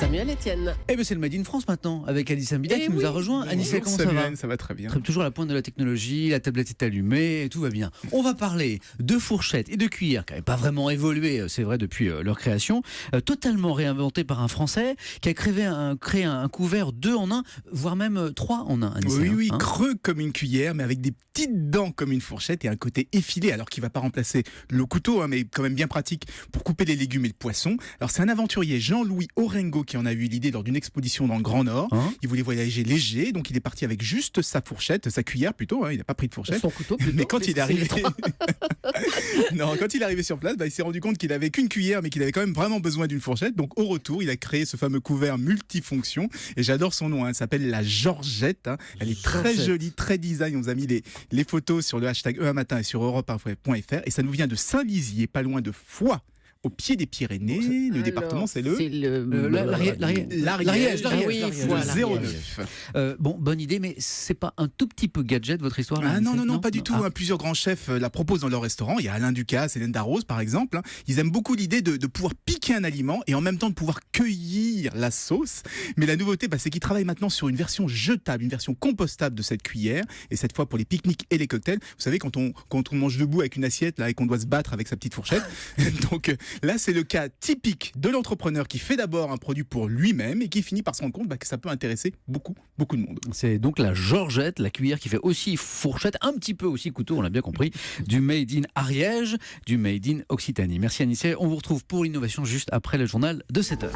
Samuel Etienne. Eh bien c'est le Made in France maintenant, avec Alice Mbida qui nous a rejoint. Alice, comment ça va? Ça va très bien. Toujours à la pointe de la technologie, la tablette est allumée, et tout va bien. On va parler de fourchettes et de cuillères, qui n'avaient pas vraiment évolué, c'est vrai, depuis leur création, totalement réinventées par un Français, qui a créé un couvert 2 en 1, voire même 3 en 1. Alice, Oui, hein. creux comme une cuillère, mais avec des petites dents comme une fourchette et un côté effilé, alors qu'il ne va pas remplacer le couteau, mais quand même bien pratique pour couper les légumes et le poisson. Alors c'est un aventurier, Jean-Louis Orengo, qui en a eu l'idée lors d'une exposition dans le Grand Nord. Il voulait voyager léger, donc il est parti avec juste sa fourchette, sa cuillère plutôt, il n'a pas pris de fourchette. Son couteau plutôt. Mais quand il est arrivé... quand il est arrivé sur place, il s'est rendu compte qu'il n'avait qu'une cuillère, mais qu'il avait quand même vraiment besoin d'une fourchette. Donc au retour, il a créé ce fameux couvert multifonction. Et j'adore son nom, elle s'appelle la Georgette. Elle est très jolie, très design. On vous a mis les photos sur le hashtag EAMatin et sur europe1.fr. Et ça nous vient de Saint-Lizier, pas loin de Foix, au pied des Pyrénées. Le département, c'est l'Ariège, oui, voilà, 09. Bon, bonne idée, mais c'est pas un tout petit peu gadget votre histoire là, Ah non, Alice, pas du tout. Plusieurs grands chefs la proposent dans leur restaurant. Il y a Alain Ducasse, Hélène Darroze par exemple. Ils aiment beaucoup l'idée de pouvoir piquer un aliment et en même temps de pouvoir cueillir la sauce. Mais la nouveauté, c'est qu'ils travaillent maintenant sur une version jetable, une version compostable de cette cuillère. Et cette fois pour les pique-niques et les cocktails. Vous savez, quand on mange debout avec une assiette là, et qu'on doit se battre avec sa petite fourchette. Donc là, c'est le cas typique de l'entrepreneur qui fait d'abord un produit pour lui-même et qui finit par se rendre compte que ça peut intéresser beaucoup de monde. C'est donc la Georgette, la cuillère qui fait aussi fourchette, un petit peu aussi couteau, on l'a bien compris, du Made in Ariège, du Made in Occitanie. Merci Anissé, on vous retrouve pour l'innovation juste après le journal de 7h.